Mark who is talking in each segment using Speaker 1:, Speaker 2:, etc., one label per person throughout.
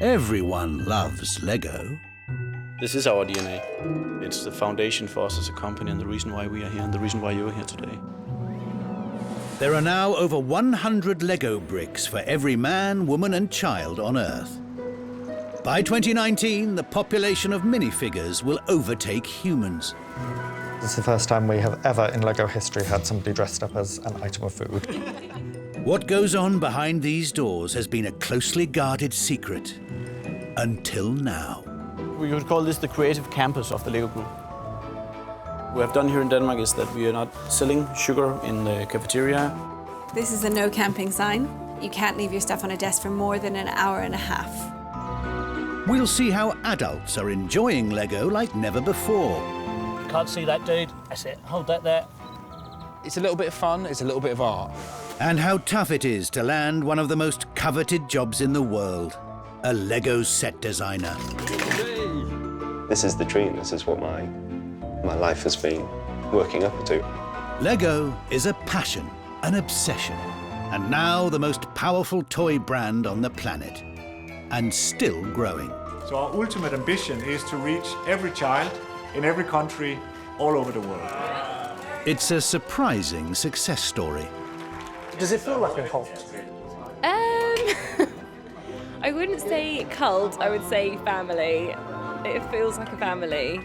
Speaker 1: Everyone loves Lego.
Speaker 2: This is our DNA. It's the foundation for us as a company and the reason why we are here and the reason why you're here today.
Speaker 1: There are now over 100 Lego bricks for every man, woman and child on Earth. By 2019, the population of minifigures will overtake humans.
Speaker 3: This is the first time we have ever in LEGO history had somebody dressed up as an item of food.
Speaker 1: What goes on behind these doors has been a closely guarded secret until now.
Speaker 2: We could call this the creative campus of the Lego Group. What we have done here in Denmark is that we are not selling sugar in the cafeteria.
Speaker 4: This is a no camping sign. You can't leave your stuff on a desk for more than an hour and a half.
Speaker 1: We'll see how adults are enjoying Lego like never before.
Speaker 5: Can't see that, dude. That's it. Hold that there.
Speaker 6: It's a little bit of fun, it's a little bit of art.
Speaker 1: And how tough it is to land one of the most coveted jobs in the world, a Lego set designer.
Speaker 7: This is the dream. This is what my life has been working up to.
Speaker 1: Lego is a passion, an obsession, and now the most powerful toy brand on the planet, and still growing.
Speaker 8: So our ultimate ambition is to reach every child in every country all over the world.
Speaker 1: It's a surprising success story.
Speaker 3: Does it feel like a cult?
Speaker 9: I wouldn't say cult, I would say family. It feels like a family.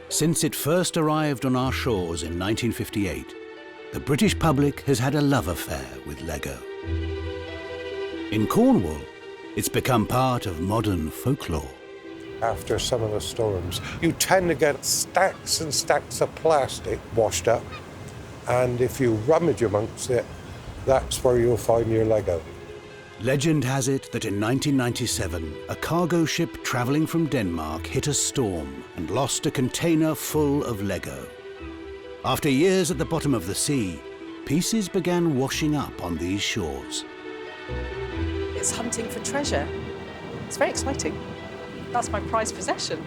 Speaker 1: Since it first arrived on our shores in 1958, the British public has had a love affair with Lego. In Cornwall, it's become part of modern folklore.
Speaker 10: After some of the storms, you tend to get stacks and stacks of plastic washed up, and if you rummage amongst it, that's where you'll find your Lego.
Speaker 1: Legend has it that in 1997, a cargo ship travelling from Denmark hit a storm and lost a container full of Lego. After years at the bottom of the sea, pieces began washing up on these shores.
Speaker 11: It's hunting for treasure. It's very exciting. That's my prized possession.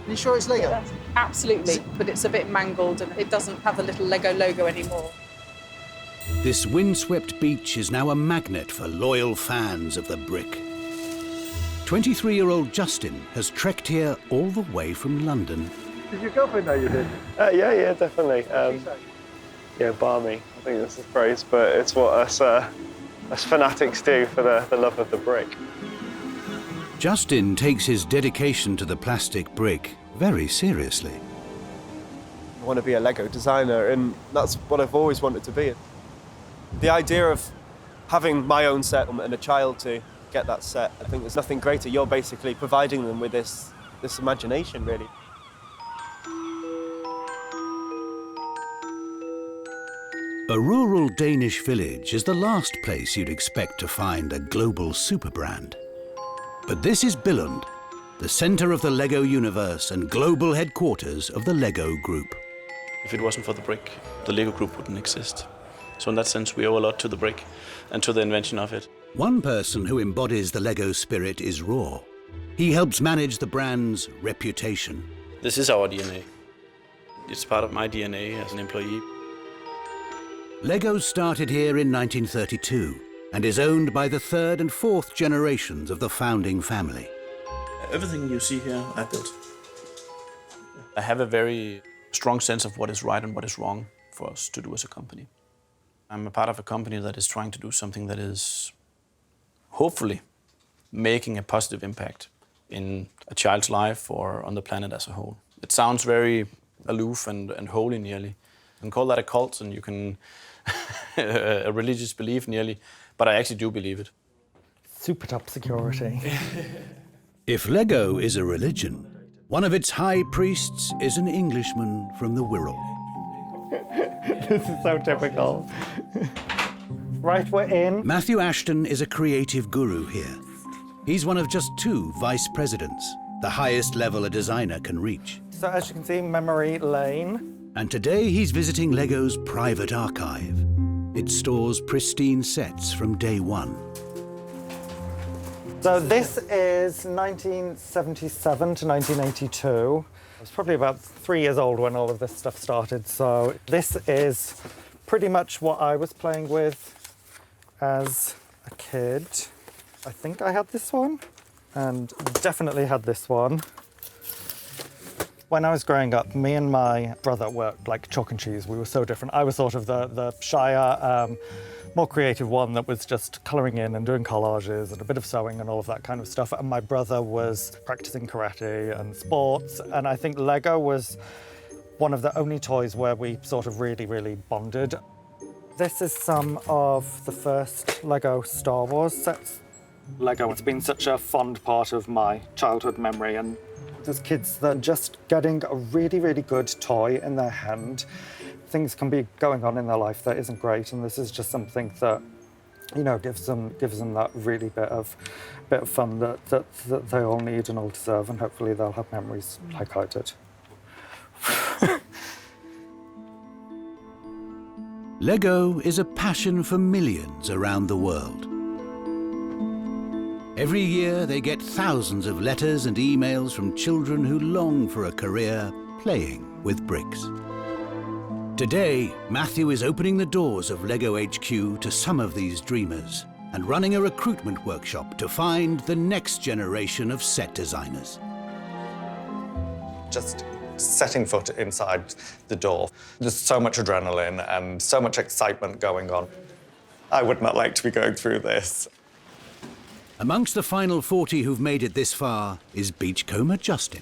Speaker 3: Are you sure it's Lego?
Speaker 11: Absolutely, but it's a bit mangled and it doesn't have the little Lego logo anymore.
Speaker 1: This Windswept Beach is now a magnet for loyal fans of the brick. 23-year-old Justin has trekked here all the way from London.
Speaker 3: Did your girlfriend know you did?
Speaker 7: Yeah, definitely. Yeah, balmy, I think that's the phrase, but it's what us fanatics do for the love of the brick.
Speaker 1: Justin takes his dedication to the plastic brick very seriously.
Speaker 12: I want to be a Lego designer, and that's what I've always wanted to be. The idea of having my own set and a child to get that set, I think there's nothing greater. You're basically providing them with this imagination, really.
Speaker 1: A rural Danish village is the last place you'd expect to find a global super brand. But this is Billund, the centre of the Lego universe and global headquarters of the Lego Group.
Speaker 2: If it wasn't for the brick, the Lego Group wouldn't exist. So in that sense, we owe a lot to the brick and to the invention of it.
Speaker 1: One person who embodies the Lego spirit is Raw. He helps manage the brand's reputation.
Speaker 2: This is our DNA. It's part of my DNA as an employee.
Speaker 1: Lego started here in 1932 and is owned by the third and fourth generations of the founding family.
Speaker 2: Everything you see here, I built. I have a very strong sense of what is right and what is wrong for us to do as a company. I'm a part of a company that is trying to do something that is hopefully making a positive impact in a child's life or on the planet as a whole. It sounds very aloof and holy nearly. You can call that a cult and you can a religious belief nearly, but I actually do believe it.
Speaker 3: Super top security.
Speaker 1: If Lego is a religion, one of its high priests is an Englishman from the Wirral.
Speaker 3: This is so typical. Right, we're in.
Speaker 1: Matthew Ashton is a creative guru here. He's one of just 2 vice presidents, the highest level a designer can reach.
Speaker 3: So as you can see, memory lane.
Speaker 1: And today he's visiting Lego's private archive. It stores pristine sets from day one.
Speaker 3: So this is 1977 to 1982. I was probably about 3 years old when all of this stuff started, so this is pretty much what I was playing with as a kid. I think I had this one, and definitely had this one. When I was growing up, me and my brother were like chalk and cheese. We were so different. I was sort of the shyer, more creative one that was just colouring in and doing collages and a bit of sewing and all of that kind of stuff. And my brother was practicing karate and sports. And I think Lego was one of the only toys where we sort of really, really bonded. This is some of the first Lego Star Wars sets. Lego has been such a fond part of my childhood memory, and there's kids that are just getting a really, really good toy in their hand. Things can be going on in their life that isn't great, and this is just something that, you know, gives them that really bit of fun that they all need and all deserve, and hopefully they'll have memories like I did.
Speaker 1: Lego is a passion for millions around the world. Every year they get thousands of letters and emails from children who long for a career playing with bricks. Today, Matthew is opening the doors of Lego HQ to some of these dreamers and running a recruitment workshop to find the next generation of set designers.
Speaker 13: Just setting foot inside the door, there's so much adrenaline and so much excitement going on. I would not like to be going through this.
Speaker 1: Amongst the final 40 who've made it this far is beachcomber Justin.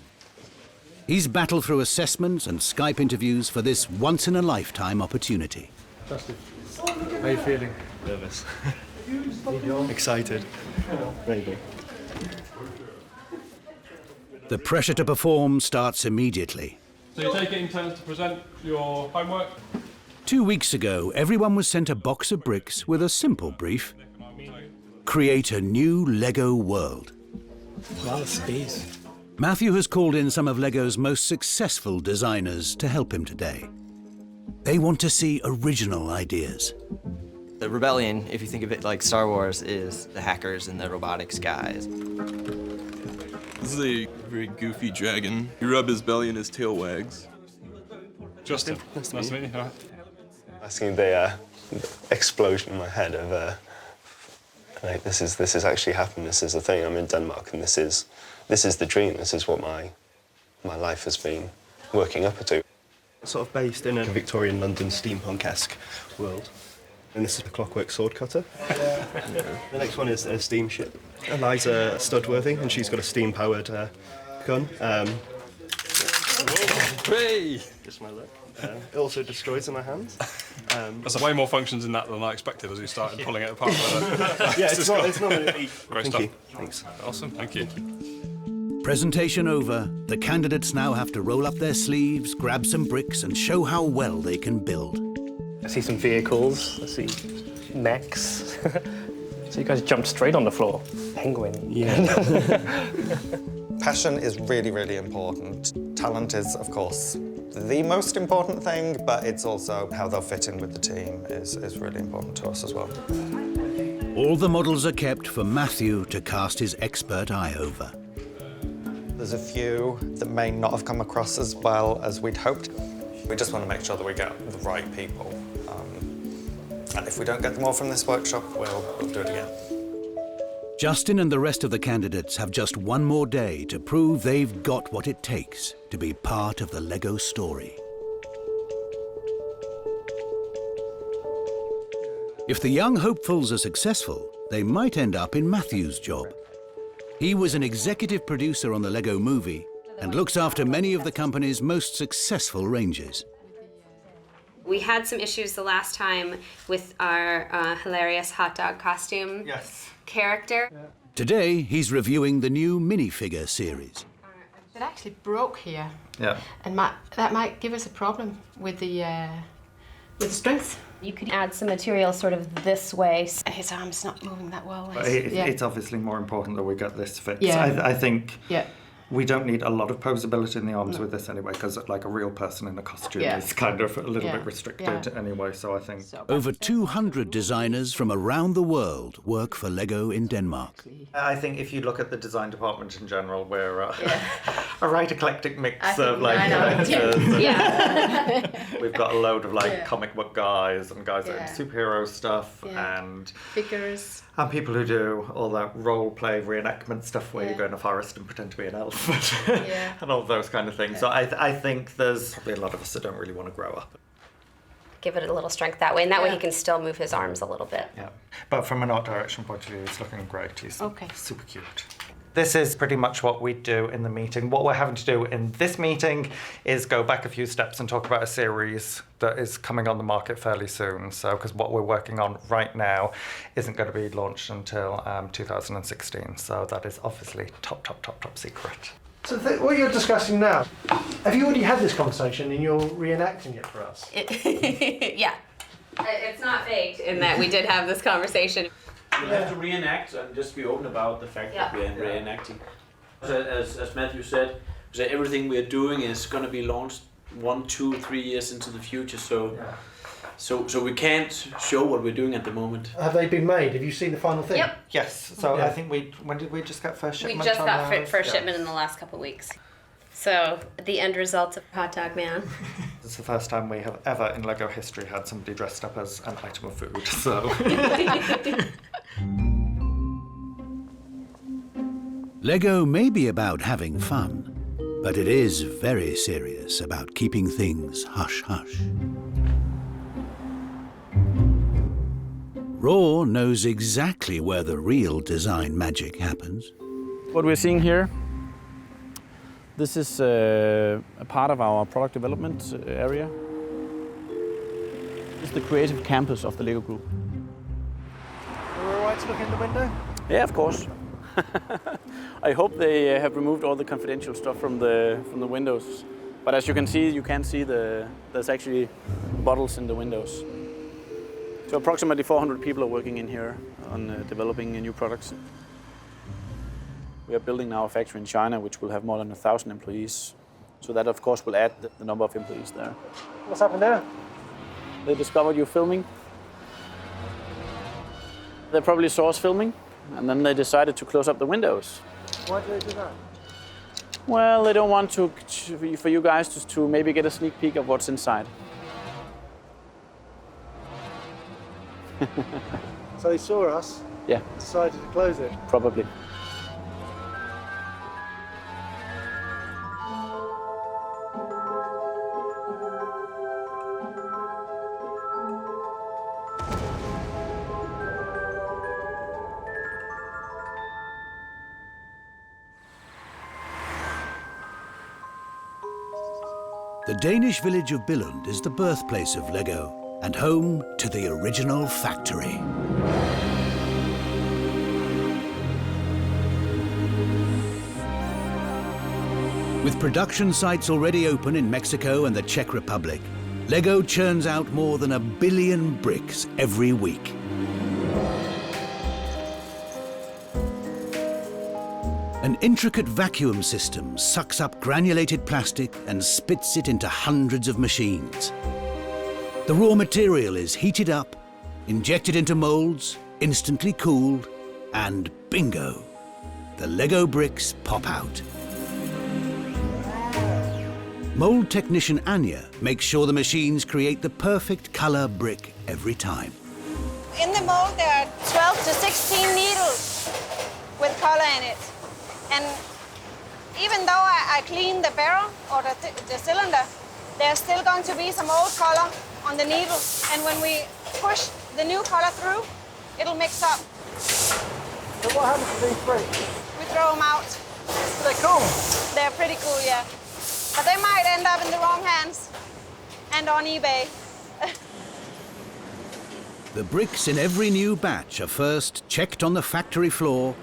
Speaker 1: He's battled through assessments and Skype interviews for this once-in-a-lifetime opportunity.
Speaker 14: Justin, how are you feeling?
Speaker 15: Nervous. Excited. Maybe.
Speaker 1: The pressure to perform starts immediately.
Speaker 16: So you take it in turns to present your homework?
Speaker 1: 2 weeks ago, everyone was sent a box of bricks with a simple brief. Create a new Lego world.
Speaker 14: A lot of space.
Speaker 1: Matthew has called in some of Lego's most successful designers to help him today. They want to see original ideas.
Speaker 17: The rebellion, if you think of it like Star Wars, is the hackers and the robotics guys.
Speaker 18: This is a very goofy dragon. You rub his belly and his tail wags.
Speaker 16: Justin, nice to meet you.
Speaker 15: I've seen the explosion in my head of like, this is actually happening. This is a thing. I'm in Denmark, and this is the dream. This is what my life has been working up to.
Speaker 19: Sort of based in a Victorian London steampunk-esque world. And this is the Clockwork Sword Cutter. The next one is a steamship. Eliza Studworthy, and she's got a steam-powered gun.
Speaker 16: Hey!
Speaker 19: Just my luck. It also destroys in my hands.
Speaker 16: There's way more functions in that than I expected as we started pulling it apart.
Speaker 19: Yeah, it's not really...
Speaker 16: Great
Speaker 19: Thank
Speaker 16: stuff.
Speaker 19: you. Thanks.
Speaker 16: Awesome, thank you.
Speaker 1: Presentation over, the candidates now have to roll up their sleeves, grab some bricks, and show how well they can build.
Speaker 14: I see some vehicles, I see mechs. So you guys jumped straight on the floor. Penguin.
Speaker 19: Yeah.
Speaker 13: Passion is really, really important. Talent is, of course, the most important thing, but it's also how they'll fit in with the team is really important to us as well.
Speaker 1: All the models are kept for Matthew to cast his expert eye over.
Speaker 13: There's a few that may not have come across as well as we'd hoped. We just want to make sure that we get the right people. And if we don't get them all from this workshop, we'll do it again.
Speaker 1: Justin and the rest of the candidates have just one more day to prove they've got what it takes to be part of the Lego story. If the young hopefuls are successful, they might end up in Matthew's job. He was an executive producer on the Lego Movie and looks after many of the company's most successful ranges.
Speaker 20: We had some issues the last time with our hilarious hot dog costume character.
Speaker 1: Today, he's reviewing the new minifigure series.
Speaker 21: It actually broke here.
Speaker 3: Yeah.
Speaker 21: And that might give us a problem with the strength.
Speaker 20: You could add some material sort of this way.
Speaker 21: His arm's not moving that well.
Speaker 3: But it's obviously more important that we get this fixed.
Speaker 21: Yeah.
Speaker 3: I think
Speaker 21: yeah.
Speaker 3: We don't need a lot of posability in the arms with this anyway, because like a real person in a costume is kind of a little bit restricted anyway, so I think...
Speaker 1: Over 200 designers from around the world work for LEGO in Denmark.
Speaker 3: I think if you look at the design department in general, we're a right eclectic mix of like characters. We've got a load of like comic book guys and guys that do superhero stuff and
Speaker 21: figures.
Speaker 3: And people who do all that role play reenactment stuff where you go in a forest and pretend to be an elf and all those kind of things. So I think there's probably a lot of us that don't really want to grow up.
Speaker 20: Give it a little strength that way, and that way he can still move his arms a little bit.
Speaker 3: Yeah, but from an art direction point of view, it's looking great. He's super cute. This is pretty much what we do in the meeting. What we're having to do in this meeting is go back a few steps and talk about a series that is coming on the market fairly soon. So, because what we're working on right now isn't going to be launched until 2016. So that is obviously top secret.
Speaker 4: So what you're discussing now, have you already had this conversation and you're reenacting it for us?
Speaker 20: Yeah. It's not faked in that we did have this conversation.
Speaker 2: We have to reenact and just be open about the fact that we're reenacting. As Matthew said, everything we're doing is going to be launched 1, 2, 3 years into the future. So we can't show what we're doing at the moment.
Speaker 4: Have they been made? Have you seen the final thing?
Speaker 20: Yep.
Speaker 3: Yes. So I think when did we just get first shipment?
Speaker 20: We just got first shipment in the last couple of weeks. So the end result of Hot Dog Man.
Speaker 3: It's the first time we have ever in LEGO history had somebody dressed up as an item of food. So.
Speaker 1: LEGO may be about having fun, but it is very serious about keeping things hush-hush. Raw knows exactly where the real design magic happens.
Speaker 2: What we're seeing here, this is a part of our product development area. This is the creative campus of the LEGO Group.
Speaker 4: Are we all right to look in the window?
Speaker 2: Yeah, of course. I hope they have removed all the confidential stuff from the windows. But as you can see there's actually bottles in the windows. So approximately 400 people are working in here on developing new products. We are building now a factory in China which will have more than 1,000 employees. So that of course will add the number of employees there.
Speaker 4: What's happened there?
Speaker 2: They discovered you filming. They probably saw us filming and then they decided to close up the windows.
Speaker 4: Why do they do that?
Speaker 2: Well, they don't want for you guys to maybe get a sneak peek of what's inside.
Speaker 4: So they saw us?
Speaker 2: Yeah.
Speaker 4: Decided to close it?
Speaker 2: Probably.
Speaker 1: The Danish village of Billund is the birthplace of LEGO and home to the original factory. With production sites already open in Mexico and the Czech Republic, LEGO churns out more than 1 billion bricks every week. An intricate vacuum system sucks up granulated plastic and spits it into hundreds of machines. The raw material is heated up, injected into molds, instantly cooled, and bingo, the LEGO bricks pop out. Mold technician Anya makes sure the machines create the perfect color brick every time.
Speaker 22: In the mold there are 12 to 16 needles with color in it. And even though I clean the barrel or the cylinder, there's still going to be some old color on the needle. And when we push the new color through, it'll mix up.
Speaker 4: So what happens to these bricks?
Speaker 22: We throw them out.
Speaker 4: They're cool.
Speaker 22: They're pretty cool, yeah. But they might end up in the wrong hands and on eBay.
Speaker 1: The bricks in every new batch are first checked on the factory floor,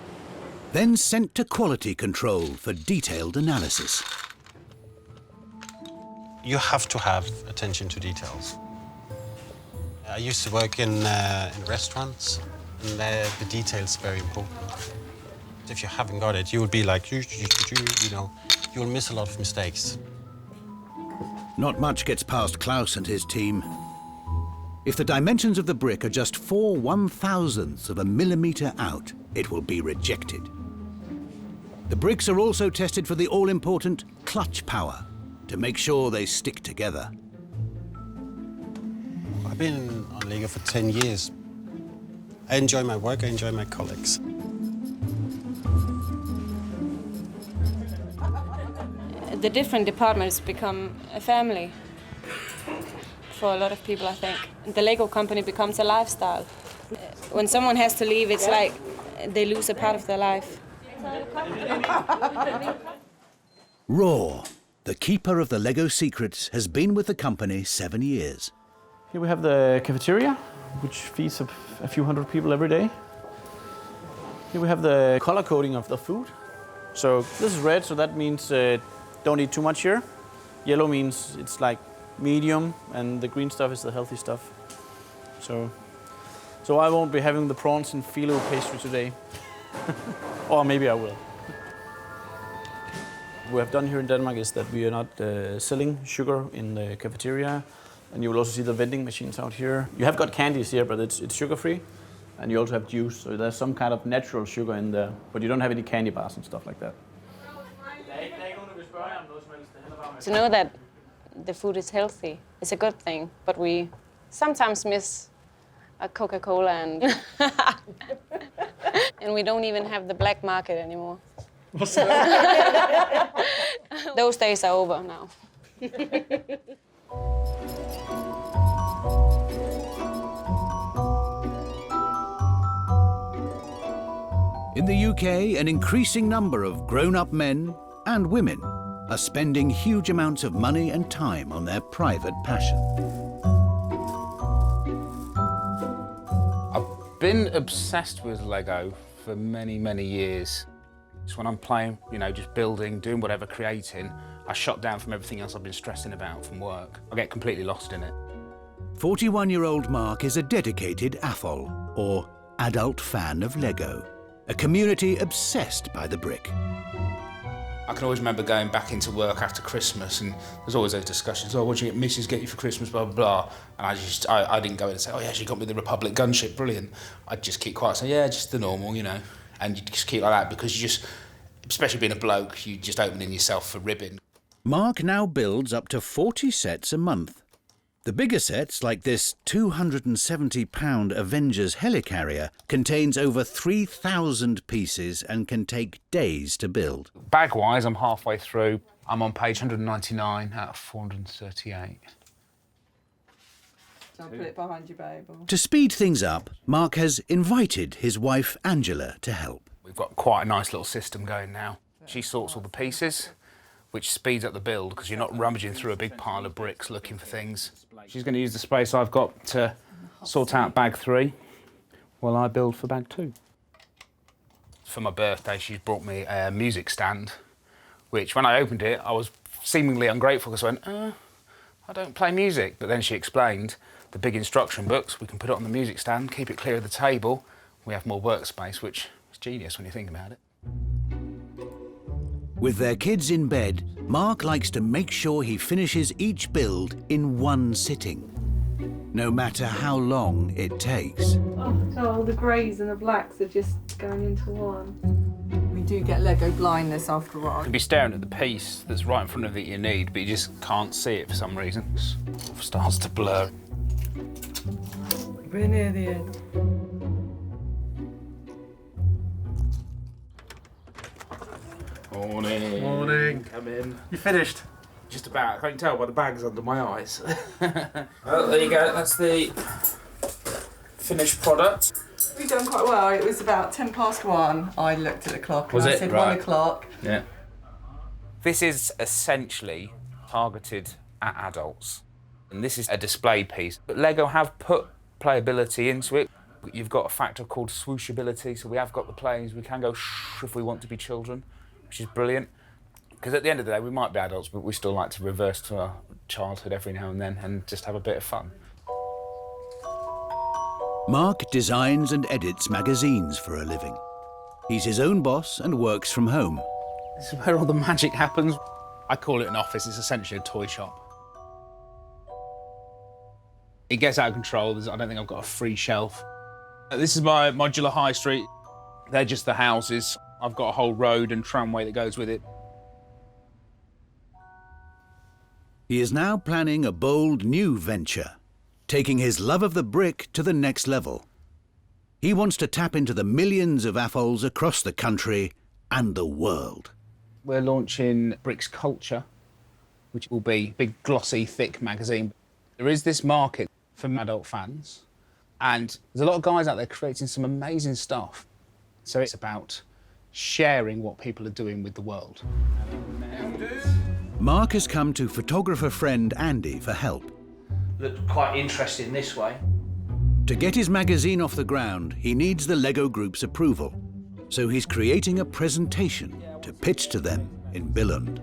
Speaker 1: then sent to quality control for detailed analysis.
Speaker 23: You have to have attention to details. I used to work in restaurants, and the details are very important. if you haven't got it, you will be like, you know, you'll miss a lot of mistakes.
Speaker 1: Not much gets past Klaus and his team. If the dimensions of the brick are just 4/1000ths of a millimetre out, it will be rejected. The bricks are also tested for the all-important clutch power to make sure they stick together.
Speaker 23: I've been on Lego for 10 years. I enjoy my work, I enjoy my colleagues.
Speaker 9: The different departments become a family for a lot of people, I think. The Lego company becomes a lifestyle. When someone has to leave, it's like they lose a part of their life.
Speaker 1: Raw, the keeper of the Lego secrets, has been with the company 7 years.
Speaker 2: Here we have the cafeteria, which feeds a few hundred people every day. Here we have the color coding of the food. So this is red, so that means don't eat too much here. Yellow means it's like medium, and the green stuff is the healthy stuff. So I won't be having the prawns and phyllo pastry today. Or maybe I will. What we have done here in Denmark is that we are not selling sugar in the cafeteria. And you will also see the vending machines out here. You have got candies here, but it's sugar-free. And you also have juice, so there's some kind of natural sugar in there. But you don't have any candy bars and stuff like that.
Speaker 21: To know that the food is healthy is a good thing, but we sometimes miss a Coca-Cola and and we don't even have the black market anymore. Those days are over now.
Speaker 1: In the UK, an increasing number of grown-up men and women are spending huge amounts of money and time on their private passion.
Speaker 5: I've been obsessed with Lego for many, many years. It's when I'm playing, you know, just building, doing whatever, creating, I shut down from everything else I've been stressing about from work. I get completely lost in it.
Speaker 1: 41-year-old Mark is a dedicated AFOL, or adult fan of Lego, a community obsessed by the brick.
Speaker 5: I can always remember going back into work after Christmas, and there's always those discussions, oh, what did Mrs. get you for Christmas, blah, blah, blah. And I didn't go in and say, oh yeah, she got me the Republic gunship, brilliant. I'd just keep quiet and say, yeah, just the normal, you know. And you just keep like that because you just, especially being a bloke, you just opening yourself for ribbing.
Speaker 1: Mark now builds up to 40 sets a month. The bigger sets, like this £270 Avengers helicarrier, contains over 3,000 pieces and can take days to build.
Speaker 5: Bag-wise, I'm halfway through. I'm on page 199 out of 438.
Speaker 11: I'll put it behind you, babe.
Speaker 1: To speed things up, Mark has invited his wife Angela to help.
Speaker 5: We've got quite a nice little system going now. She sorts all the pieces, which speeds up the build because you're not rummaging through a big pile of bricks looking for things. She's going to use the space I've got to sort out bag 3 while I build for bag 2. For my birthday, she's brought me a music stand, which when I opened it, I was seemingly ungrateful because I went, I don't play music. But then she explained the big instruction books, we can put it on the music stand, keep it clear of the table, we have more workspace, which is genius when you think about it.
Speaker 1: With their kids in bed, Mark likes to make sure he finishes each build in one sitting, no matter how long it takes.
Speaker 21: Oh, the greys and the blacks are just going into one.
Speaker 11: We do get Lego blindness after a while.
Speaker 5: You can be staring at the piece that's right in front of you that you need, but you just can't see it for some reason. It starts to blur.
Speaker 21: We're near the end.
Speaker 5: Morning.
Speaker 4: Morning.
Speaker 5: Come in.
Speaker 4: You finished?
Speaker 5: Just about. I can't tell by the bags under my eyes. Well, there you go. That's the finished product.
Speaker 11: We've done quite well. It was about 1:10. I looked at the clock
Speaker 5: Was
Speaker 11: and I
Speaker 5: it?
Speaker 11: said
Speaker 5: Right.
Speaker 11: 1 o'clock.
Speaker 5: Yeah. This is essentially targeted at adults. And this is a display piece. But Lego have put playability into it. You've got a factor called swooshability, so we have got the planes. We can go shh if we want to be children, which is brilliant. Because at the end of the day, we might be adults, but we still like to reverse to our childhood every now and then and just have a bit of fun.
Speaker 1: Mark designs and edits magazines for a living. He's his own boss and works from home.
Speaker 5: This is where all the magic happens. I call it an office. It's essentially a toy shop. It gets out of control. I don't think I've got a free shelf. This is my modular high street. They're just the houses. I've got a whole road and tramway that goes with it.
Speaker 1: He is now planning a bold new venture, taking his love of the brick to the next level. He wants to tap into the millions of AFOLs across the country and the world.
Speaker 5: We're launching Bricks Culture, which will be a big, glossy, thick magazine. There is this market for adult fans, and there's a lot of guys out there creating some amazing stuff. So it's about sharing what people are doing with the world.
Speaker 1: Mark has come to photographer friend Andy for help.
Speaker 5: Looked quite interesting this way.
Speaker 1: To get his magazine off the ground, he needs the Lego Group's approval. So he's creating a presentation to pitch to them in Billund.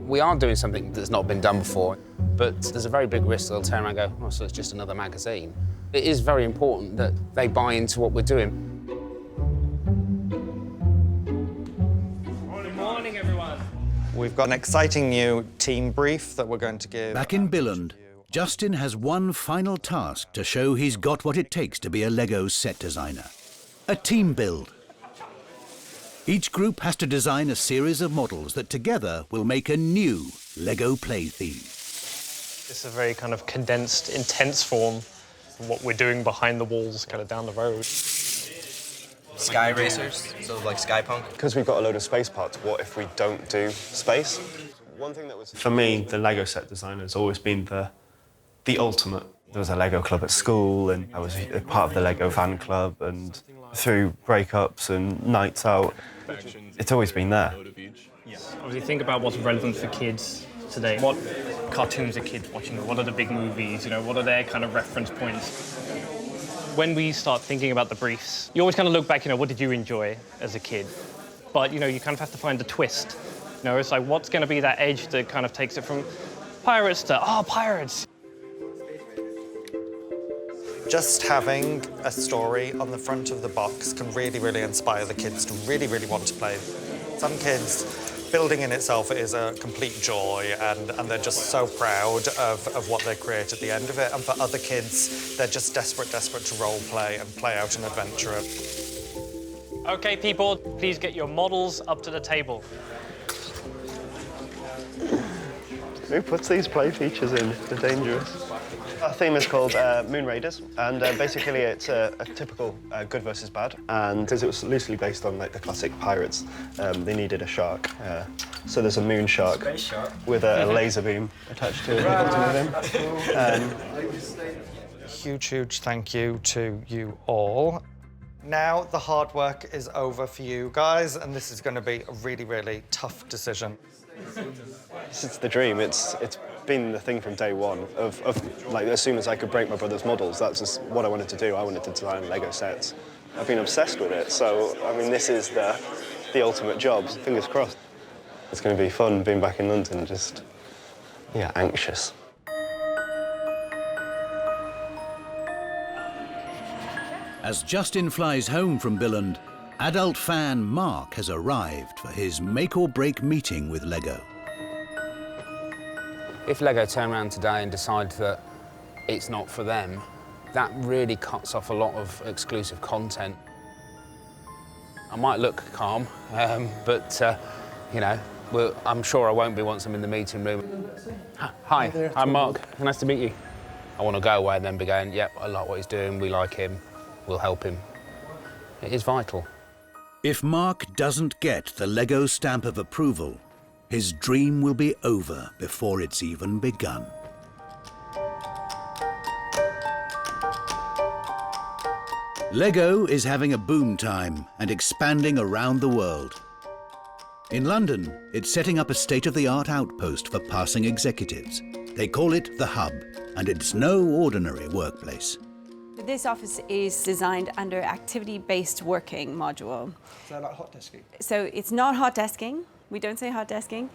Speaker 5: We are doing something that's not been done before, but there's a very big risk they'll turn around and go, oh, so it's just another magazine. It is very important that they buy into what we're doing.
Speaker 6: Morning, everyone.
Speaker 13: We've got an exciting new team brief that we're going to give.
Speaker 1: Back in Billund, Justin has one final task to show he's got what it takes to be a Lego set designer. A team build. Each group has to design a series of models that together will make a new Lego play theme.
Speaker 14: It's a very kind of condensed, intense form of what we're doing behind the walls, kind of down the road.
Speaker 17: Sky racers, so like Skypunk.
Speaker 15: Because we've got a load of space parts, what if we don't do space? One thing that was...
Speaker 19: For me, the Lego set designer has always been the ultimate. There was a Lego club at school, and I was a part of the Lego fan club, and through breakups and nights out, it's always been there.
Speaker 14: Obviously, think about what's relevant for kids today. What cartoons are kids watching? What are the big movies? You know, what are their kind of reference points? When we start thinking about the briefs, you always kind of look back, you know, what did you enjoy as a kid? But, you know, you kind of have to find the twist. You know, it's like, what's going to be that edge that kind of takes it from pirates to, oh, pirates.
Speaker 13: Just having a story on the front of the box can really, really inspire the kids to really, really want to play. Some kids, building in itself is a complete joy, and they're just so proud of what they create at the end of it. And for other kids, they're just desperate to role play and play out an adventure.
Speaker 14: Okay, people, please get your models up to the table.
Speaker 15: Who puts these play features in? They're dangerous. Our theme is called Moon Raiders, and basically it's a typical good versus bad. And because it was loosely based on like the classic pirates, they needed a shark. So there's a moon shark with a laser beam attached to the bottom of him.
Speaker 13: Huge thank you to you all. Now the hard work is over for you guys, and this is going to be a really, really tough decision.
Speaker 15: It's the dream. It's been the thing from day one of like as soon as I could break my brother's models, that's just what I wanted to do. I wanted to design Lego sets. I've been obsessed with it, so I mean this is the ultimate job. Fingers crossed. It's going to be fun being back in London. Just anxious.
Speaker 1: As Justin flies home from Billund, adult fan Mark has arrived for his make-or-break meeting with Lego.
Speaker 5: If Lego turn around today and decide that it's not for them, that really cuts off a lot of exclusive content. I might look calm, but, you know, I'm sure I won't be once I'm in the meeting room. Hi, I'm Mark. Nice to meet you. I want to go away and then be going, yep, I like what he's doing, we like him, we'll help him. It is vital.
Speaker 1: If Mark doesn't get the Lego stamp of approval, his dream will be over before it's even begun. Lego is having a boom time and expanding around the world. In London, it's setting up a state-of-the-art outpost for passing executives. They call it the Hub, and it's no ordinary workplace.
Speaker 8: This office is designed under activity-based working module.
Speaker 4: So like hot desking?
Speaker 8: So it's not hot desking. We don't say hot desking.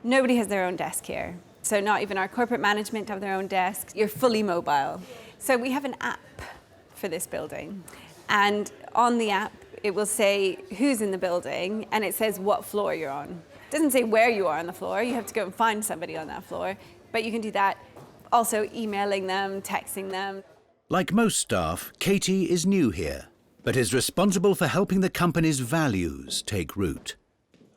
Speaker 8: Nobody has their own desk here. So not even our corporate management have their own desks. You're fully mobile. So we have an app for this building. And on the app, It will say who's in the building, and it says what floor you're on. It doesn't say where you are on the floor. You have to go and find somebody on that floor, but you can do that. Also emailing them, texting them.
Speaker 1: Like most staff, Katie is new here, but is responsible for helping the company's values take root.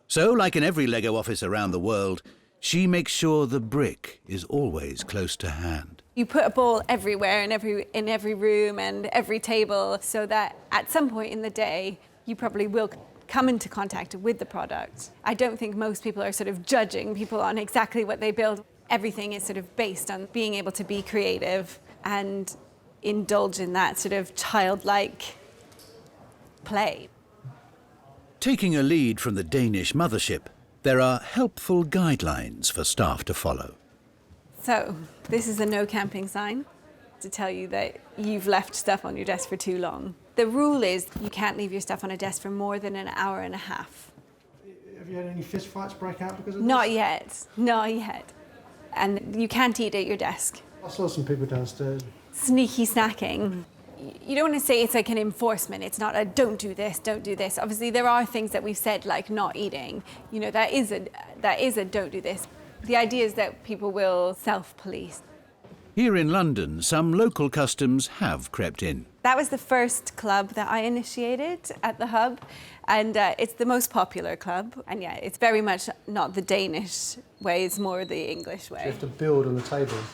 Speaker 1: So, like in every Lego office around the world, she makes sure the brick is always close to hand.
Speaker 8: You put a ball everywhere, in every room and every table, so that at some point in the day, you probably will come into contact with the product. I don't think most people are sort of judging people on exactly what they build. Everything is sort of based on being able to be creative and indulge in that sort of childlike play.
Speaker 1: Taking a lead from the Danish mothership, there are helpful guidelines for staff to follow.
Speaker 8: So, this is a no camping sign to tell you that you've left stuff on your desk for too long. The rule is you can't leave your stuff on a desk for more than an hour and a half.
Speaker 4: Have you had any fist fights break out because of this?
Speaker 8: Not yet, not yet. And you can't eat at your desk.
Speaker 4: I saw some people downstairs.
Speaker 8: Sneaky snacking. You don't want to say it's like an enforcement. It's not a don't do this, don't do this. Obviously, there are things that we've said like not eating. You know, that is a don't do this. The idea is that people will self-police.
Speaker 1: Here in London, some local customs have crept in.
Speaker 8: That was the first club that I initiated at the hub, and it's the most popular club. And yeah, it's very much not the Danish way, it's more the English way.
Speaker 4: You have to build on the tables.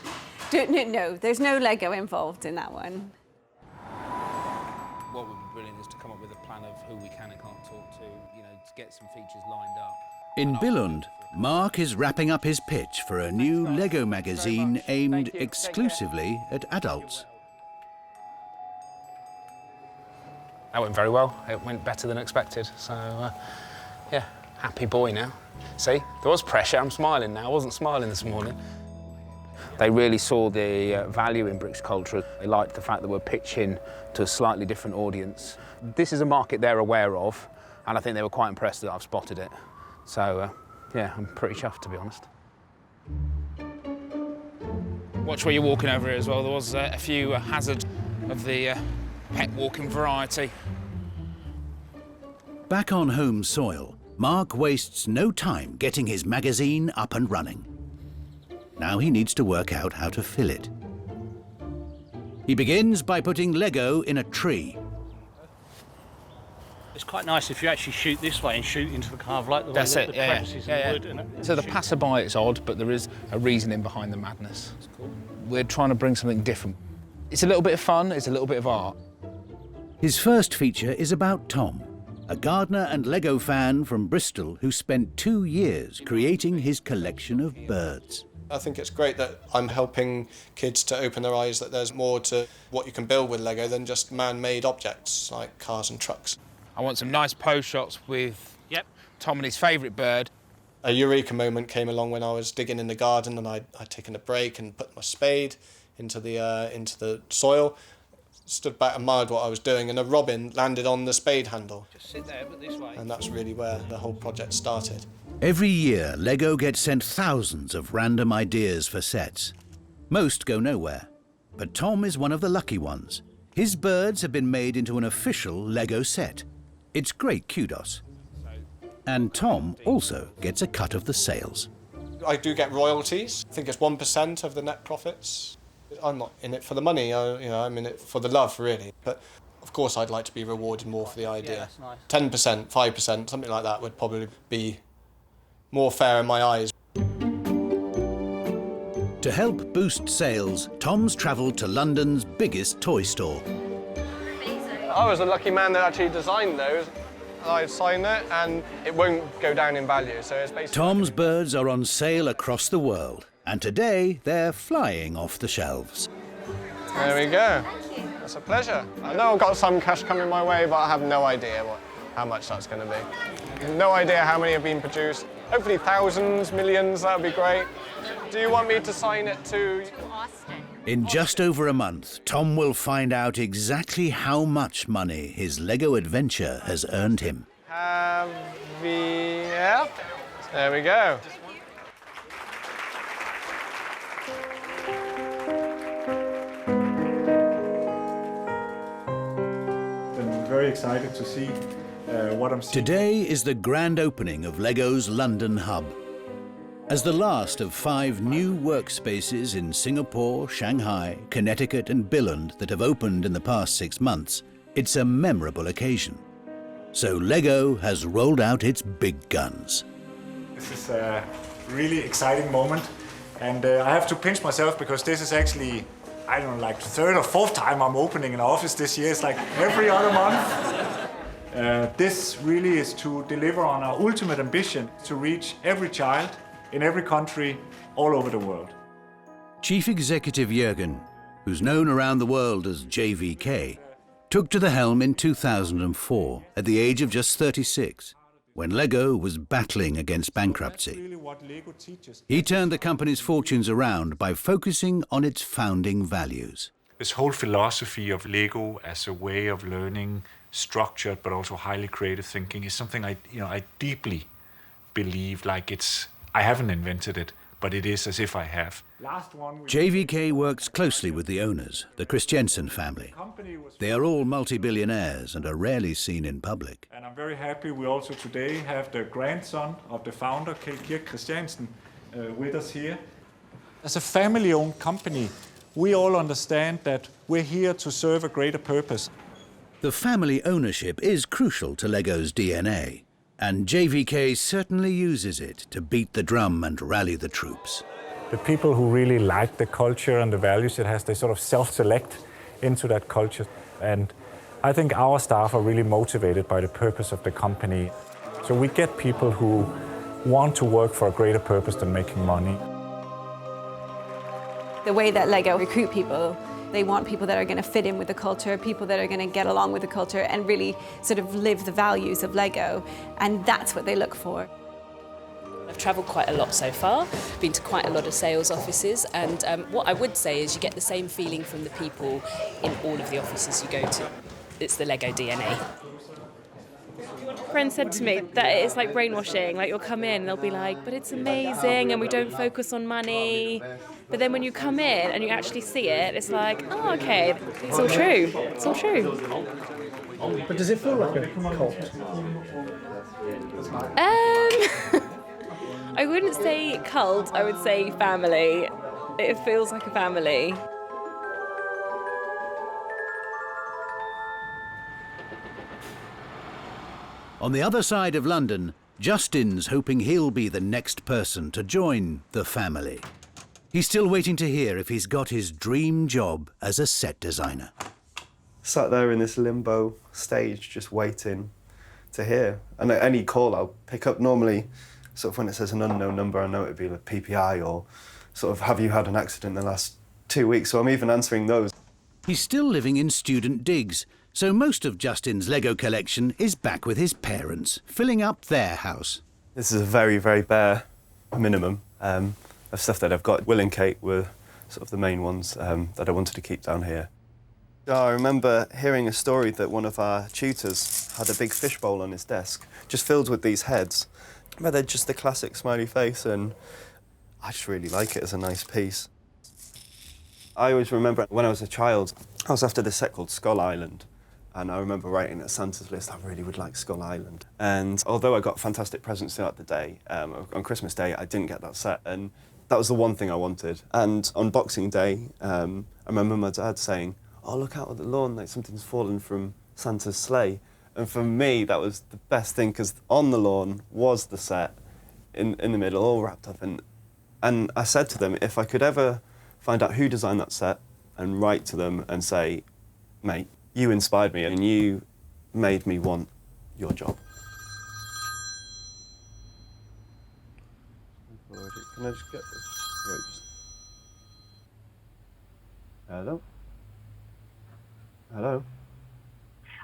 Speaker 8: No, there's no Lego involved in that one.
Speaker 5: What would be brilliant is to come up with a plan of who we can and can't talk to, you know, to get some features lined up.
Speaker 1: In Billund, Mark is wrapping up his pitch for a new Lego magazine aimed exclusively at adults.
Speaker 5: That went very well. It went better than expected. So, yeah, happy boy now. See, there was pressure. I'm smiling now. I wasn't smiling this morning. They really saw the value in bricks culture. They liked the fact that we're pitching to a slightly different audience. This is a market they're aware of, and I think they were quite impressed that I've spotted it. So, yeah, I'm pretty chuffed, to be honest. Watch where you're walking over here as well. There was a few hazards of the pet walking variety.
Speaker 1: Back on home soil, Mark wastes no time getting his magazine up and running. Now he needs to work out how to fill it. He begins by putting Lego in a tree.
Speaker 6: It's quite nice if you actually shoot this way and shoot into the carve like the way that the crevices in the wood.
Speaker 5: So the passerby, it's odd, but there is a reasoning behind the madness. That's cool. We're trying to bring something different. It's a little bit of fun, it's a little bit of art.
Speaker 1: His first feature is about Tom, a gardener and Lego fan from Bristol who spent 2 years creating his collection of birds.
Speaker 7: I think it's great that I'm helping kids to open their eyes that there's more to what you can build with Lego than just man-made objects like cars and trucks.
Speaker 5: I want some nice pose shots with Tom and his favourite bird.
Speaker 7: A eureka moment came along when I was digging in the garden and I'd taken a break and put my spade into the soil, stood back and admired what I was doing, and a robin landed on the spade handle.
Speaker 6: Just sit there, but this way.
Speaker 7: And that's really where the whole project started.
Speaker 1: Every year, Lego gets sent thousands of random ideas for sets. Most go nowhere, but Tom is one of the lucky ones. His birds have been made into an official Lego set. It's great kudos. And Tom also gets a cut of the sales.
Speaker 7: I do get royalties. I think it's 1% of the net profits. I'm not in it for the money, I'm in it for the love, really. But of course I'd like to be rewarded more for the idea.
Speaker 6: Yeah, that's nice.
Speaker 7: 10%, 5%, something like that would probably be more fair in my eyes.
Speaker 1: To help boost sales, Tom's travelled to London's biggest toy store.
Speaker 7: I was the lucky man that actually designed those. I signed it and it won't go down in value, so it's basically...
Speaker 1: Tom's birds are on sale across the world, and today they're flying off the shelves.
Speaker 7: There we go. Thank you. That's a pleasure. I know I've got some cash coming my way, but I have no idea how much that's going to be. No idea how many have been produced. Hopefully thousands, millions, that would be great. Do you want me to sign it to Ashton?
Speaker 1: In just over a month, Tom will find out exactly how much money his Lego adventure has earned him.
Speaker 7: Yeah. There we go.
Speaker 10: I'm very excited to see
Speaker 1: Today is the grand opening of LEGO's London hub. As the last of 5 new workspaces in Singapore, Shanghai, Connecticut and Billund that have opened in the past 6 months, it's a memorable occasion. So LEGO has rolled out its big guns.
Speaker 10: This is a really exciting moment, and I have to pinch myself because this is actually, I don't know, like the 3rd or 4th time I'm opening an office this year. It's like every other month. This really is to deliver on our ultimate ambition to reach every child in every country all over the world.
Speaker 1: Chief Executive Jürgen, who's known around the world as JVK, took to the helm in 2004 at the age of just 36, when LEGO was battling against bankruptcy. He turned the company's fortunes around by focusing on its founding values.
Speaker 12: This whole philosophy of LEGO as a way of learning structured but also highly creative thinking is something I deeply believe. I haven't invented it, but it is as if I have.
Speaker 1: JVK works closely with the owners, the Christiansen family. They are all multi-billionaires and are rarely seen in public.
Speaker 10: And I'm very happy we also today have the grandson of the founder, Kjeld Christiansen, with us here. As a family-owned company, we all understand that we're here to serve a greater purpose.
Speaker 1: The family ownership is crucial to LEGO's DNA, and JVK certainly uses it to beat the drum and rally the troops.
Speaker 10: The people who really like the culture and the values it has, they sort of self-select into that culture. And I think our staff are really motivated by the purpose of the company. So we get people who want to work for a greater purpose than making money.
Speaker 8: The way that LEGO recruit people, they want people that are going to fit in with the culture, people that are going to get along with the culture and really sort of live the values of LEGO. And that's what they look for.
Speaker 18: I've travelled quite a lot so far, been to quite a lot of sales offices, and what I would say is you get the same feeling from the people in all of the offices you go to. It's the LEGO DNA.
Speaker 24: A friend said to me that it's like brainwashing, like you'll come in and they'll be like, but it's amazing and we don't focus on money. But then when you come in and you actually see it, it's like, oh, okay, it's all true. It's all true.
Speaker 4: But does it feel like a cult?
Speaker 24: I wouldn't say cult, I would say family. It feels like a family.
Speaker 1: On the other side of London, Justin's hoping he'll be the next person to join the family. He's still waiting to hear if he's got his dream job as a set designer.
Speaker 19: Sat there in this limbo stage, just waiting to hear. And at any call I'll pick up, normally, sort of when it says an unknown number, I know it'd be like PPI or sort of, have you had an accident in the last 2 weeks? So I'm even answering those.
Speaker 1: He's still living in student digs, so most of Justin's LEGO collection is back with his parents, filling up their house.
Speaker 19: This is a very, very bare minimum of stuff that I've got. Will and Kate were sort of the main ones that I wanted to keep down here. I remember hearing a story that one of our tutors had a big fishbowl on his desk, just filled with these heads. But they're just the classic smiley face, and I just really like it as a nice piece. I always remember when I was a child, I was after this set called Skull Island, and I remember writing at Santa's list, I really would like Skull Island. And although I got fantastic presents throughout the day, on Christmas Day, I didn't get that set, and that was the one thing I wanted. And on Boxing Day, I remember my dad saying, oh, look out at the lawn, like something's fallen from Santa's sleigh. And for me, that was the best thing, because on the lawn was the set in the middle, all wrapped up. And I said to them, if I could ever find out who designed that set and write to them and say, mate, you inspired me and you made me want your job. Can I just get this? Right, just... Hello? Hello?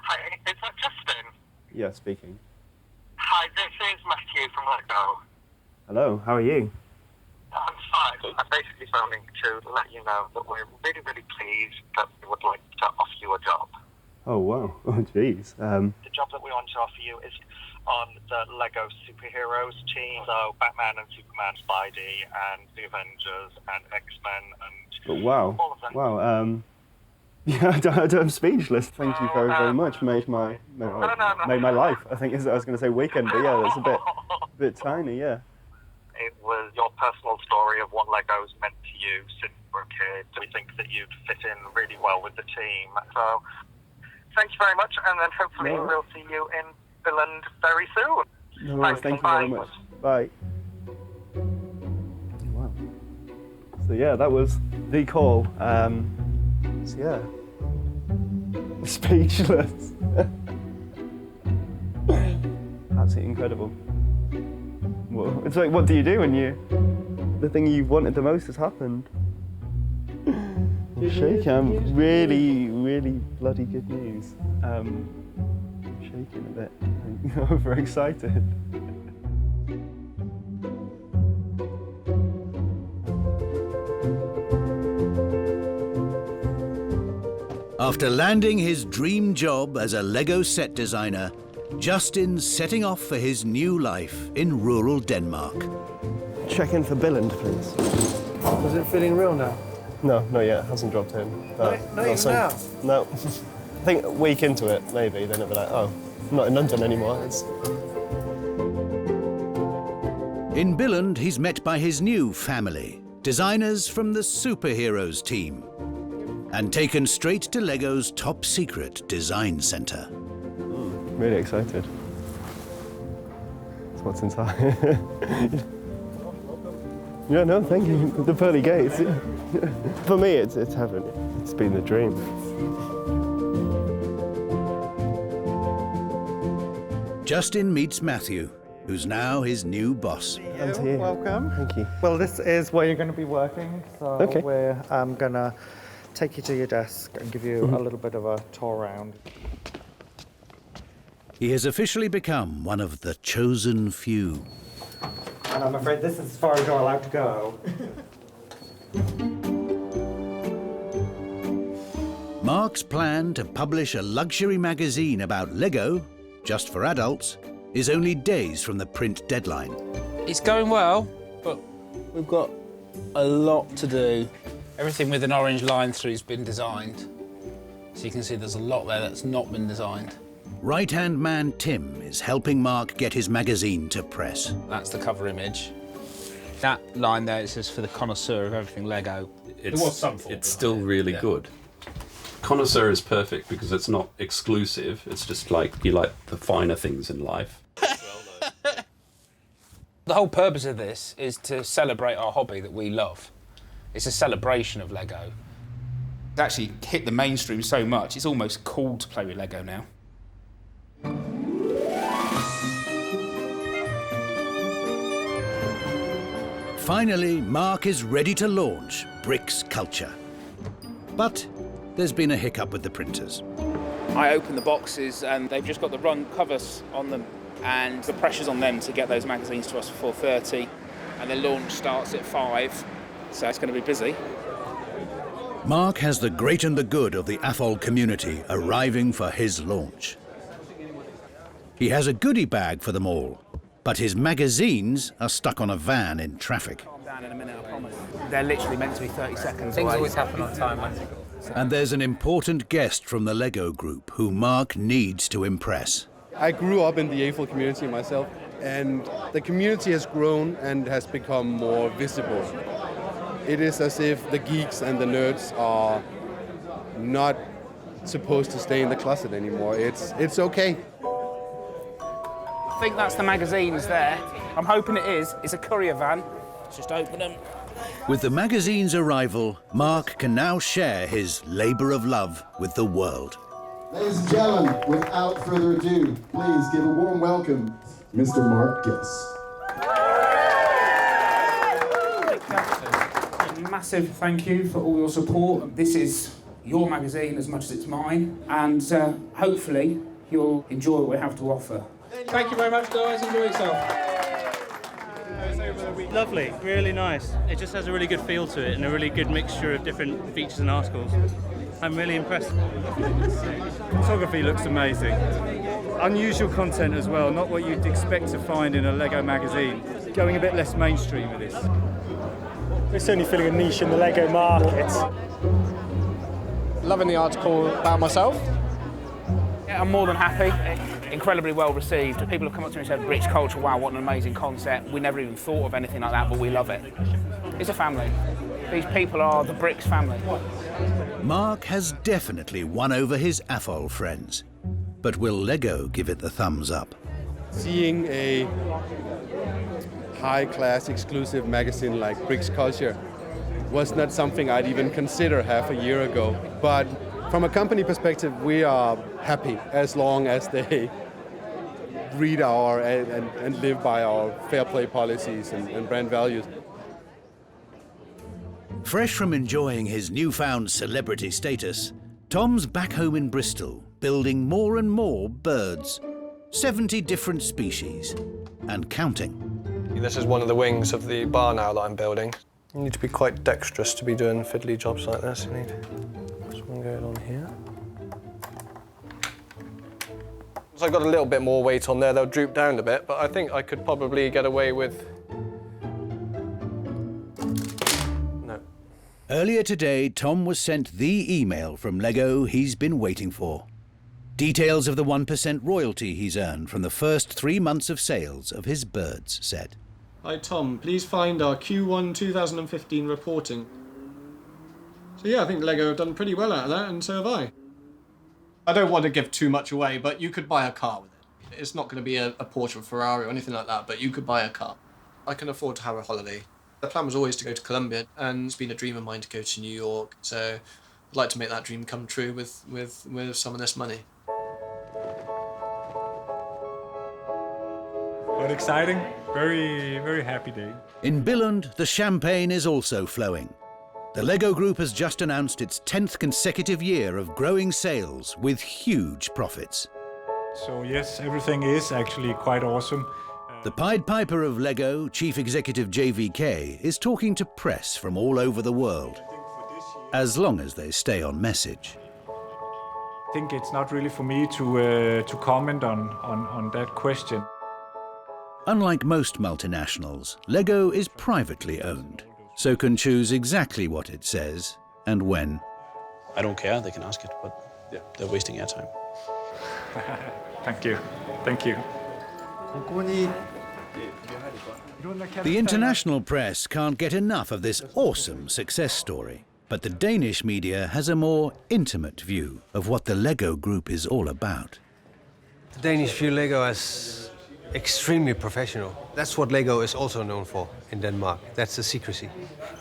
Speaker 25: Hi, is that Justin?
Speaker 19: Yeah, speaking.
Speaker 25: Hi, this is Matthew from LEGO.
Speaker 19: Hello, how are you?
Speaker 25: I'm fine. I'm basically phoning to let you know that we're really, really pleased that we would like to offer you a job.
Speaker 19: Oh, wow. Oh, jeez.
Speaker 25: The job that we want to offer you is on the LEGO superheroes team. So Batman and Superman, Spidey, and the Avengers, and X-Men, and
Speaker 19: But wow.
Speaker 25: all of them.
Speaker 19: Wow. Yeah, I'm speechless. Thank you very, very much. Made my life. I think I was going to say weekend, but yeah, that's a bit tiny, yeah.
Speaker 25: It was your personal story of what Lego's meant to you since you were a kid. We think that you'd fit in really well with the team. So, thank you very much, and then hopefully we'll see you in Billund very soon.
Speaker 19: No worries, thank you very much. Bye. Wow. So yeah, that was the call. So yeah, speechless. Absolutely incredible. Well, it's like, what do you do when the thing you wanted the most has happened? I'm shaking. I'm really, really bloody good news. I'm shaking a bit. I'm overexcited.
Speaker 1: After landing his dream job as a Lego set designer, Justin's setting off for his new life in rural Denmark.
Speaker 19: Check in for Billund, please.
Speaker 4: Is it feeling real now?
Speaker 19: No, not yet. It hasn't dropped in.
Speaker 4: Not even now?
Speaker 19: No. I think a week into it, maybe, then it'll be like, oh, I'm not in London anymore.
Speaker 1: In Billund, he's met by his new family, designers from the Superheroes team, and taken straight to Lego's top-secret design centre.
Speaker 19: Really excited. That's what's inside. Yeah, no, thank you. The pearly gates. Yeah. For me, it's heaven. It's been the dream.
Speaker 1: Justin meets Matthew, who's now his new boss.
Speaker 3: Welcome.
Speaker 19: Thank you.
Speaker 3: Well, this is where you're going to be working. So we're going to take you to your desk and give you a little bit of a tour around.
Speaker 1: He has officially become one of the chosen few.
Speaker 3: And I'm afraid this is as far as you're allowed to go.
Speaker 1: Mark's plan to publish a luxury magazine about Lego, just for adults, is only days from the print deadline.
Speaker 5: It's going well, but we've got a lot to do. Everything with an orange line through has been designed. So you can see there's a lot there that's not been designed.
Speaker 1: Right-hand man Tim is helping Mark get his magazine to press.
Speaker 5: That's the cover image. That line there, it says for the connoisseur of everything Lego.
Speaker 16: There was some thought. It's still really good. Connoisseur is perfect because it's not exclusive. It's just like you like the finer things in life.
Speaker 5: The whole purpose of this is to celebrate our hobby that we love. It's a celebration of Lego. It's actually hit the mainstream so much, it's almost cool to play with Lego now.
Speaker 1: Finally, Mark is ready to launch Bricks Culture. But there's been a hiccup with the printers.
Speaker 5: I opened the boxes and they've just got the run covers on them, and the pressure's on them to get those magazines to us for 4:30, and the launch starts at 5, so it's going to be busy.
Speaker 1: Mark has the great and the good of the AFOL community arriving for his launch. He has a goodie bag for them all, but his magazines are stuck on a van in traffic.
Speaker 5: Calm down in a minute, I promise. They're literally meant to be 30 seconds
Speaker 20: Things
Speaker 5: away.
Speaker 20: always happen on time, man.
Speaker 1: And there's an important guest from the Lego group who Mark needs to impress.
Speaker 22: I grew up in the AFOL community myself, and the community has grown and has become more visible. It is as if the geeks and the nerds are not supposed to stay in the closet anymore. It's okay.
Speaker 5: I think that's the magazines there. I'm hoping it is. It's a courier van. Let's just open them.
Speaker 1: With the magazine's arrival, Mark can now share his labour of love with the world.
Speaker 23: Ladies and gentlemen, without further ado, please give a warm welcome, Mr. Mark Guess.
Speaker 5: Massive thank you for all your support. This is your magazine as much as it's mine, and hopefully you'll enjoy what we have to offer.
Speaker 26: Thank you very much, guys. Enjoy yourself.
Speaker 6: Lovely, really nice. It just has a really good feel to it and a really good mixture of different features and articles. I'm really impressed.
Speaker 27: Photography looks amazing. Unusual content as well, not what you'd expect to find in a Lego magazine. Going a bit less mainstream with this.
Speaker 4: We're certainly filling a niche in the Lego market.
Speaker 7: Loving the article about myself.
Speaker 5: Yeah, I'm more than happy. Incredibly well received. People have come up to me and said, British culture, wow, what an amazing concept. We never even thought of anything like that, but we love it. It's a family. These people are the Bricks family.
Speaker 1: Mark has definitely won over his AFOL friends. But will Lego give it the thumbs up?
Speaker 22: Seeing a high-class exclusive magazine like Bricks Culture was not something I'd even consider half a year ago. But from a company perspective, we are happy as long as they read our and live by our fair play policies and brand values.
Speaker 1: Fresh from enjoying his newfound celebrity status, Tom's back home in Bristol, building more and more birds. 70 different species, and counting.
Speaker 7: This is one of the wings of the bar now that I'm building. You need to be quite dexterous to be doing fiddly jobs like this. You need this one going on here. So I got a little bit more weight on there, they'll droop down a bit, but I think I could probably get away with... No.
Speaker 1: Earlier today, Tom was sent the email from Lego he's been waiting for. Details of the 1% royalty he's earned from the first 3 months of sales of his birds set.
Speaker 2: Hi Tom, please find our Q1 2015 reporting. So yeah, I think Lego have done pretty well out of that, and so have I. I don't want to give too much away, but you could buy a car with it. It's not going to be a Porsche or Ferrari or anything like that, but you could buy a car. I can afford to have a holiday. The plan was always to go to Colombia, and it's been a dream of mine to go to New York, so I'd like to make that dream come true with some of this money.
Speaker 10: But exciting, very happy day.
Speaker 1: In Billund, the champagne is also flowing. The Lego Group has just announced its 10th consecutive year of growing sales with huge profits.
Speaker 10: So yes, everything is actually quite awesome.
Speaker 1: The Pied Piper of Lego, Chief Executive JVK, is talking to press from all over the world, as long as they stay on message.
Speaker 10: I think it's not really for me to comment on that question.
Speaker 1: Unlike most multinationals, Lego is privately owned, so can choose exactly what it says and when.
Speaker 9: I don't care, they can ask it, but yeah, they're wasting your time.
Speaker 10: Thank you. Thank you.
Speaker 1: The international press can't get enough of this awesome success story, but the Danish media has a more intimate view of what the Lego Group is all about.
Speaker 11: The Danish view Lego as extremely professional. That's what Lego is also known for in Denmark. That's the secrecy.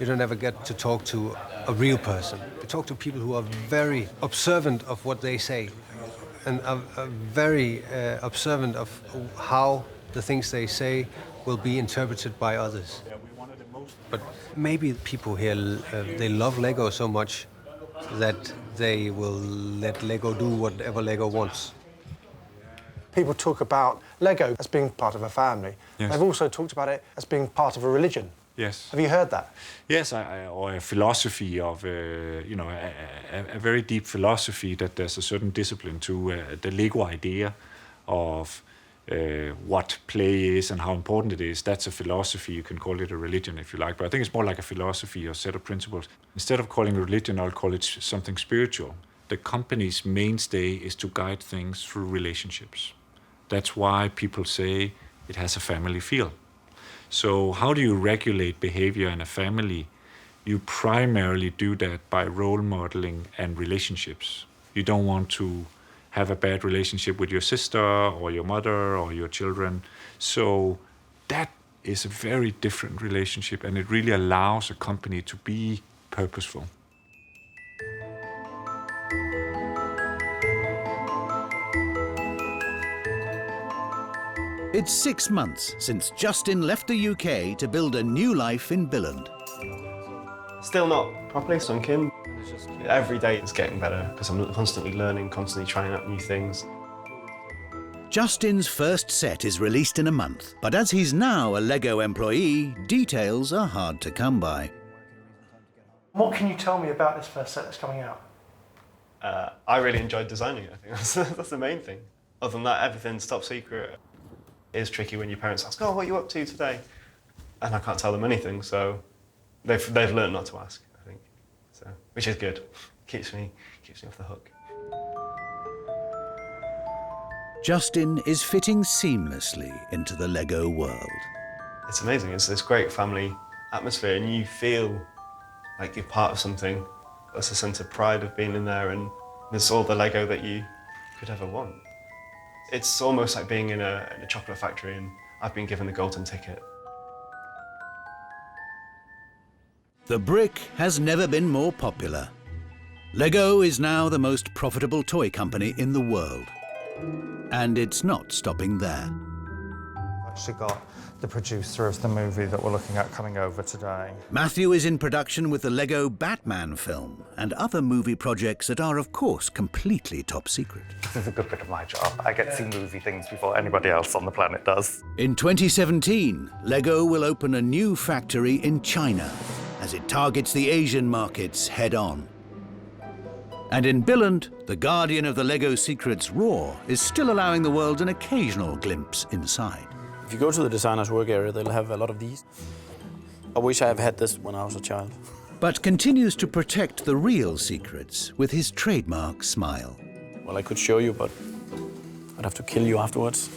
Speaker 11: You don't ever get to talk to a real person. You talk to people who are very observant of what they say and are very observant of how the things they say will be interpreted by others. But maybe people here, they love Lego so much that they will let Lego do whatever Lego wants.
Speaker 4: People talk about Lego as being part of a family.
Speaker 12: Yes.
Speaker 4: They've also talked about it as being part of a religion.
Speaker 12: Yes.
Speaker 4: Have you heard that?
Speaker 12: Yes, or a philosophy of, a very deep philosophy that there's a certain discipline to the Lego idea of what play is and how important it is. That's a philosophy. You can call it a religion if you like, but I think it's more like a philosophy or set of principles. Instead of calling it religion, I'll call it something spiritual. The company's mainstay is to guide things through relationships. That's why people say it has a family feel. So how do you regulate behavior in a family? You primarily do that by role modeling and relationships. You don't want to have a bad relationship with your sister or your mother or your children. So that is a very different relationship, and it really allows a company to be purposeful.
Speaker 1: It's 6 months since Justin left the UK to build a new life in Billund.
Speaker 19: Still not properly sunk in. It's just, every day it's getting better because I'm constantly learning, constantly trying out new things.
Speaker 1: Justin's first set is released in a month, but as he's now a Lego employee, details are hard to come by.
Speaker 4: What can you tell me about this first set that's coming out?
Speaker 19: I really enjoyed designing it, I think. That's the main thing. Other than that, everything's top secret. It is tricky when your parents ask, oh, what are you up to today? And I can't tell them anything, so they've learned not to ask, I think, so, which is good. keeps me off the hook.
Speaker 1: Justin is fitting seamlessly into the Lego world.
Speaker 19: It's amazing. It's this great family atmosphere, and you feel like you're part of something. There's a sense of pride of being in there, and there's all the Lego that you could ever want. It's almost like being in a chocolate factory, and I've been given the golden ticket.
Speaker 1: The brick has never been more popular. Lego is now the most profitable toy company in the world. And it's not stopping there.
Speaker 3: I've actually got the producer of the movie that we're looking at coming over today.
Speaker 1: Matthew is in production with the Lego Batman film and other movie projects that are, of course, completely top secret.
Speaker 3: This is a good bit of my job. I get to see movie things before anybody else on the planet does.
Speaker 1: In 2017, Lego will open a new factory in China as it targets the Asian markets head-on. And in Billund, the guardian of the Lego secrets, Raw, is still allowing the world an occasional glimpse inside.
Speaker 9: If you go to the designer's work area, they'll have a lot of these. I wish I had had this when I was a child.
Speaker 1: But continues to protect the real secrets with his trademark smile.
Speaker 9: Well, I could show you, but I'd have to kill you afterwards.